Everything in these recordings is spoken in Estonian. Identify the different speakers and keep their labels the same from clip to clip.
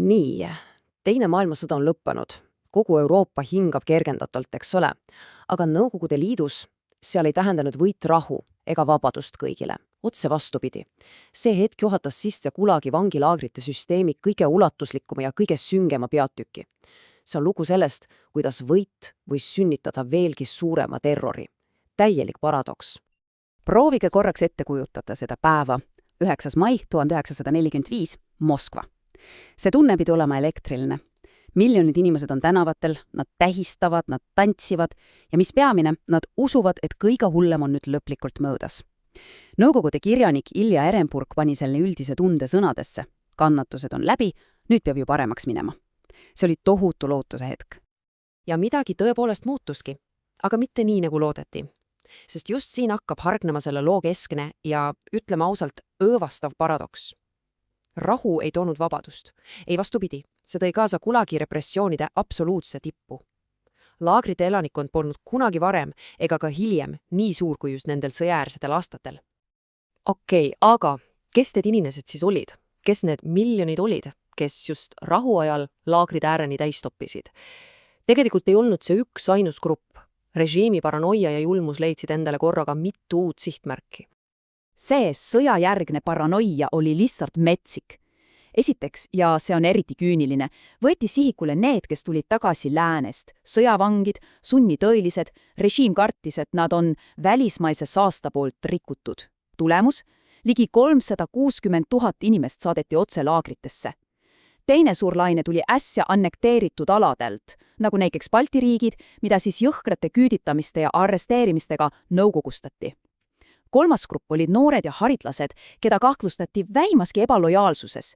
Speaker 1: Nii, teine maailmasõda on lõppenud. Kogu Euroopa hingab kergendatult, eks ole. Aga Nõukogude Liidus seal ei tähendanud võit rahu ega vabadust kõigile. Otse vastupidi. See hetk juhatas sisse Gulagi vangilaagrite süsteemi kõige ulatuslikuma ja kõige süngema peatüki. See on lugu sellest, kuidas võit võis sünnitada veelgi suurema terrori. Täielik paradoks.
Speaker 2: Proovige korraks ette kujutada seda päeva, 9. mai 1945, Moskva. See tunne pidi olema elektriline. Miljonid inimesed on tänavatel, nad tähistavad, nad tantsivad ja mis peamine, nad usuvad, et kõige hullem on nüüd lõplikult möödas. Nõukogude kirjanik Ilja Ehrenburg pani selle üldise tunde sõnadesse. Kannatused on läbi, nüüd peab ju paremaks minema. See oli tohutu lootuse hetk.
Speaker 3: Ja midagi tõepoolest muutuski, aga mitte nii, nagu loodeti. Sest just siin hakkab hargnema selle loo keskne ja, ütleme ausalt, õõvastav paradoks. Rahu ei toonud vabadust. Ei vastupidi, see tõi kaasa Gulagi repressioonide absoluutse tippu. Laagrite elanikkond polnud kunagi varem ega ka hiljem nii suur kui just nendel sõjaäärsetel aastatel. Okei, aga kes need inimesed siis olid? Kes need miljonid olid, kes just rahuajal laagrid ääreni täis toppisid? Tegelikult ei olnud see üks ainus grupp. Režiimi paranoia ja julmus leidsid endale korraga mitu uut sihtmärki.
Speaker 2: See sõjajärgne paranoia oli lihtsalt metsik. Esiteks, ja see on eriti küüniline, võeti sihikule need, kes tulid tagasi läänest, sõjavangid, sunnitõelised, režiim kartis, et nad on välismaise saasta poolt rikutud. Tulemus? Ligi 360 000 inimest saadeti otse laagritesse. Teine suur laine tuli äsja annekteeritud aladelt, nagu näiteks Balti riigid, mida siis jõhkrate küüditamiste ja arresteerimistega nõukogustati. Kolmas grupp olid noored ja haritlased, keda kahtlustati väimaski ebalojaalsuses.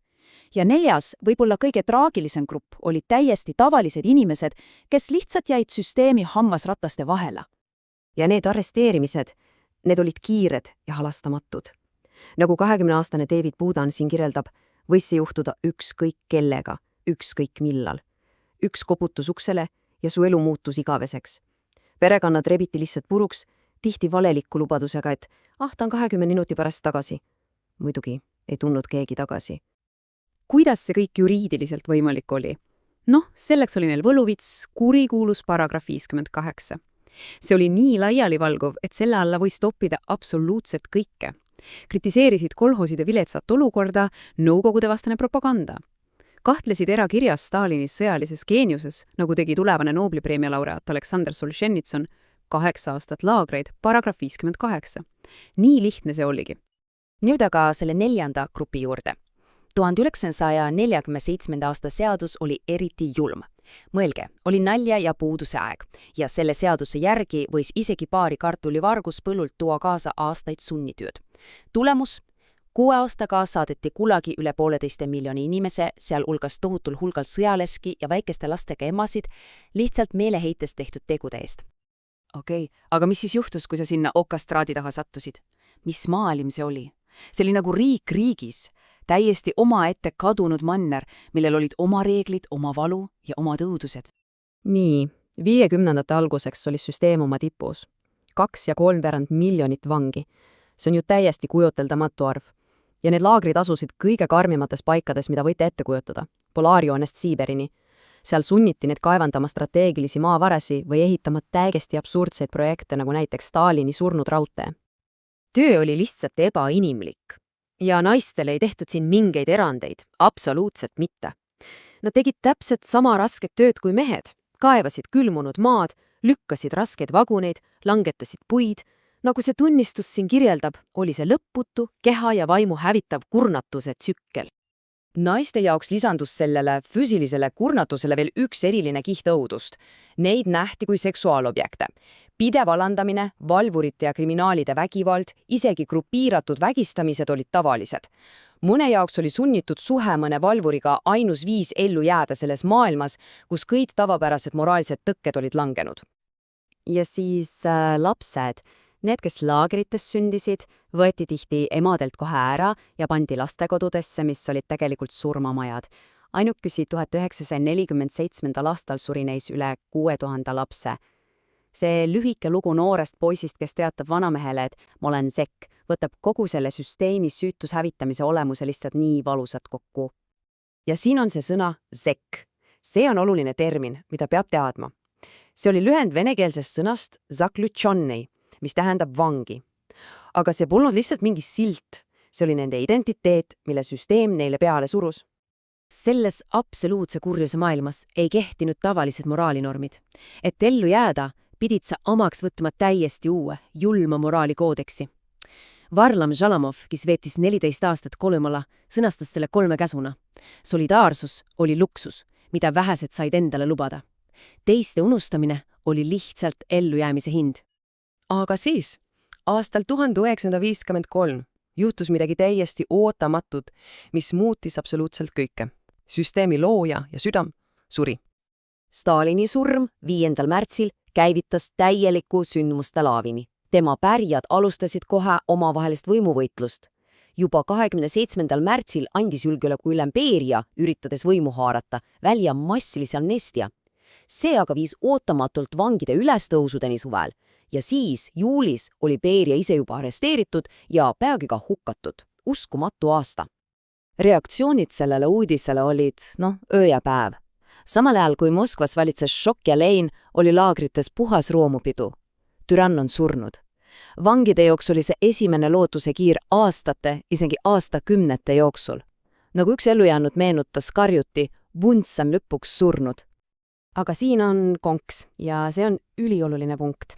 Speaker 2: Ja neljas, võib-olla kõige traagilisem grupp, olid täiesti tavalised inimesed, kes lihtsalt jäid süsteemi hammasrataste vahele.
Speaker 3: Ja need arresteerimised, need olid kiired ja halastamatud. Nagu 20-aastane David Budan siin kirjeldab, võis see juhtuda ükskõik kellega, ükskõik millal. Üks koputus uksele ja su elu muutus igaveseks. Perekonnad rebiti lihtsalt puruks, tihti valeliku lubadusega, et ta on 20 minuti pärast tagasi. Muidugi ei tulnud keegi tagasi.
Speaker 4: Kuidas see kõik juriidiliselt võimalik oli? Selleks oli neil võluvits, kurikuulus paragrahv 58. See oli nii laialivalguv, et selle alla võis toppida absoluutselt kõike. Kritiseerisid kolhooside viletsat olukorda, nõukogude vastane propaganda. Kahtlesid erakirjas Stalini sõjalises geeniuses, nagu tegi tulevane Nobeli preemia laureaat Aleksandr Solženitsõn, 8 aastat laagreid, paragrahv 58. Nii lihtne see oligi.
Speaker 3: Nüüd aga selle 4. grupi juurde. 1947. aasta seadus oli eriti julm. Mõelge, oli nalja ja puuduse aeg ja selle seaduse järgi võis isegi paari kartulivargus põllult tuua kaasa aastaid sunnitööd. Tulemus? 6 aastaga saadeti Gulagi üle 1,5 miljoni inimese, seal hulgas tohutul hulgal sõjaleski ja väikeste lastega emasid, lihtsalt meeleheites tehtud tegude eest.
Speaker 2: Okei, aga mis siis juhtus, kui sa sinna okastraadi taha sattusid? Mis maailm see oli? See oli nagu riik riigis, täiesti omaette kadunud manner, millel olid oma reeglid, oma valu ja omad õudused.
Speaker 1: Nii, 50ndate alguseks oli süsteem oma tipus. 2,3 miljonit vangi. See on ju täiesti kujuteldamatu arv. Ja need laagrid asusid kõige karmimates paikades, mida võite ette kujutada. Polaarjoonest Siiberini. Seal sunniti need kaevandama strateegilisi maavarasi või ehitama täiesti absurdseid projekte, nagu näiteks Stalini surnud raudtee. Töö oli lihtsalt ebainimlik. Ja naistele ei tehtud siin mingeid erandeid, absoluutselt mitte. Nad tegid täpselt sama rasket tööd kui mehed, kaevasid külmunud maad, lükkasid raskeid vaguneid, langetasid puid. Nagu see tunnistus siin kirjeldab, oli see lõputu, keha ja vaimu hävitav kurnatuse tsükkel. Naiste jaoks lisandus sellele füüsilisele kurnatusele veel üks eriline kihtõudust. Neid nähti kui seksuaalobjekte. Pidev alandamine, valvurite ja kriminaalide vägivald, isegi grupiiratud vägistamised olid tavalised. Mõne jaoks oli sunnitud suhe mõne valvuriga ainus viis ellu jääda selles maailmas, kus kõik tavapärased moraalsed tõkked olid langenud. Ja siis lapsed. Need, kes laagrites sündisid, võeti tihti emadelt kohe ära ja pandi lastekodudesse, mis olid tegelikult surmamajad. Ainukesi 1947. aastal suri neis üle 6000 lapse. See lühike lugu noorest poisist, kes teatab vanamehele, et ma olen sekk, võtab kogu selle süsteemi süütushävitamise olemuse lihtsalt nii valusalt kokku.
Speaker 3: Ja siin on see sõna ZEK. See on oluline termin, mida peab teadma. See oli lühend venekeelsest sõnast zaklutšonnei, mis tähendab vangi. Aga see polnud lihtsalt mingi silt. See oli nende identiteet, mille süsteem neile peale surus.
Speaker 5: Selles absoluutse kurjuse maailmas ei kehtinud tavalised moraalinormid. Et ellu jääda, pidid sa omaks võtma täiesti uue, julma moraalikoodeksi. Varlam Žalamov, kes veetis 14 aastat Kolümala, sõnastas selle 3 käsuna. Solidaarsus oli luksus, mida vähesed said endale lubada. Teiste unustamine oli lihtsalt ellujäämise hind.
Speaker 6: Aga siis, aastal 1953 juhtus midagi täiesti ootamatut, mis muutis absoluutselt kõike. Süsteemi looja ja südam suri.
Speaker 7: Stalini surm 5. märtsil käivitas täieliku sündmuste laavini. Tema pärijad alustasid kohe omavahelist võimuvõitlust. Juba 27. märtsil andis julgeolekuülem Beria, üritades võimu haarata, välja massilise amnestia. See aga viis ootamatult vangide ülestõusudeni suvel ja siis juulis oli Beria ise juba arresteeritud ja peagi ka hukatud. Uskumatu aasta.
Speaker 5: Reaktsioonid sellele uudisele olid, öö ja päev. Samal ajal kui Moskvas valitses šokk ja lein, oli laagrites puhas roomupidu. Türann on surnud. Vangide jaoks oli see esimene lootuse kiir aastate, isegi aastakümnete jooksul. Nagu üks ellujäänud meenutas karjuti, Vunts on lõpuks surnud.
Speaker 1: Aga siin on konks ja see on ülioluline punkt.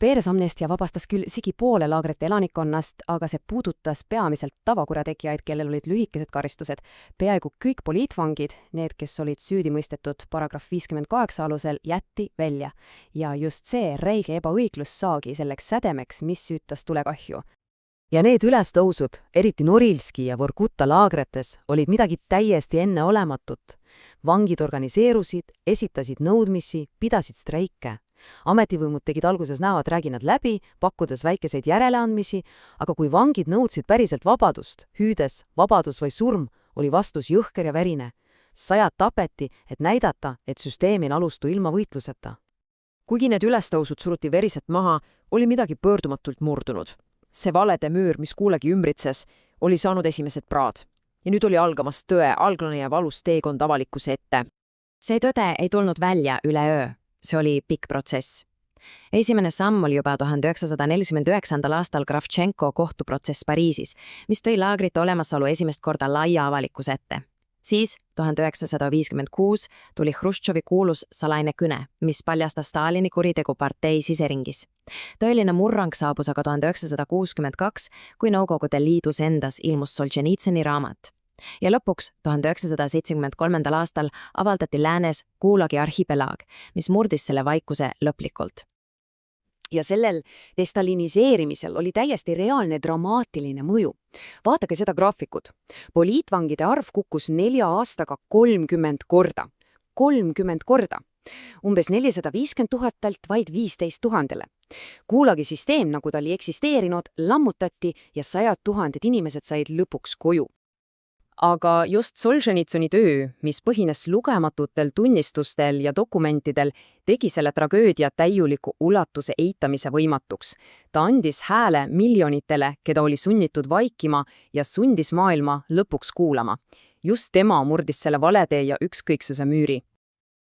Speaker 1: Beres amnestia vabastas küll sigi poole laagrite elanikkonnast, aga see puudutas peamiselt tavakurjategijaid, kellel olid lühikesed karistused. Peaaegu kõik poliitvangid, need, kes olid süüdi mõistetud paragrahv 58 alusel, jätti välja. Ja just see räige ebaõiglus saagi selleks sädemeks, mis süütas tulekahju.
Speaker 8: Ja need ülestõusud, eriti Norilski ja Vorkuta laagretes, olid midagi täiesti enneolematut. Vangid organiseerusid, esitasid nõudmisi, pidasid streike. Ametivõimud tegid alguses näo, et räägi nad läbi, pakkudes väikeseid järeleandmisi, aga kui vangid nõudsid päriselt vabadust, hüüdes vabadus või surm, oli vastus jõhker ja verine. 100 tapeti, et näidata, et süsteemil alustu ilma võitluseta.
Speaker 3: Kuigi need ülestõusud suruti veriselt maha, oli midagi pöördumatult murdunud. See valede müür, mis kuulegi ümbritses, oli saanud esimesed praad. Ja nüüd oli algamas tõe alglane ja valus teekond avalikkuse ette.
Speaker 5: See tõde ei tulnud välja üleöö. See oli pikk protsess. Esimene samm oli juba 1949. aastal Kravtšenko kohtuprotsess Pariisis, mis tõi laagrite olemasolu esimest korda laia avalikkuse ette. Siis 1956 tuli Hruštšovi kuulus salaine kõne, mis paljastas Stalini kuritegu partei siseringis. Tõeline murrang saabus aga 1962, kui Nõukogude Liidus endas ilmus Solženitsõni raamat. Ja lõpuks 1973. aastal avaldati läänes Gulagi arhipelaag, mis murdis selle vaikuse lõplikult.
Speaker 2: Ja sellel destaliniseerimisel oli täiesti reaalne dramaatiline mõju. Vaadake seda graafikut. Poliitvangide arv kukkus 4 aastaga 30 korda. 30 korda. Umbes 450 000 vaid 15 000. Gulagi süsteem, nagu ta oli eksisteerinud, lammutati ja 100 000 inimesed said lõpuks koju.
Speaker 3: Aga just Solženitsõni töö, mis põhines lugematutel tunnistustel ja dokumentidel, tegi selle tragöödia täiuliku ulatuse eitamise võimatuks. Ta andis hääle miljonitele, keda oli sunnitud vaikima ja sundis maailma lõpuks kuulama. Just tema murdis selle valetee ja ükskõiksuse müüri.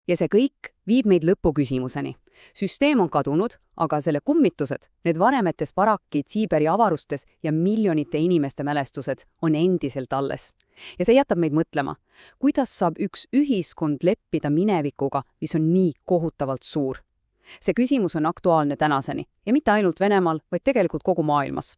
Speaker 4: Ja see kõik viib meid lõpuküsimuseni. Süsteem on kadunud, aga selle kummitused, need varemetes barakid, Siiberi avarustes ja miljonite inimeste mälestused on endiselt alles. Ja see jätab meid mõtlema, kuidas saab üks ühiskond leppida minevikuga, mis on nii kohutavalt suur. See küsimus on aktuaalne tänaseni ja mitte ainult Venemaal, vaid tegelikult kogu maailmas.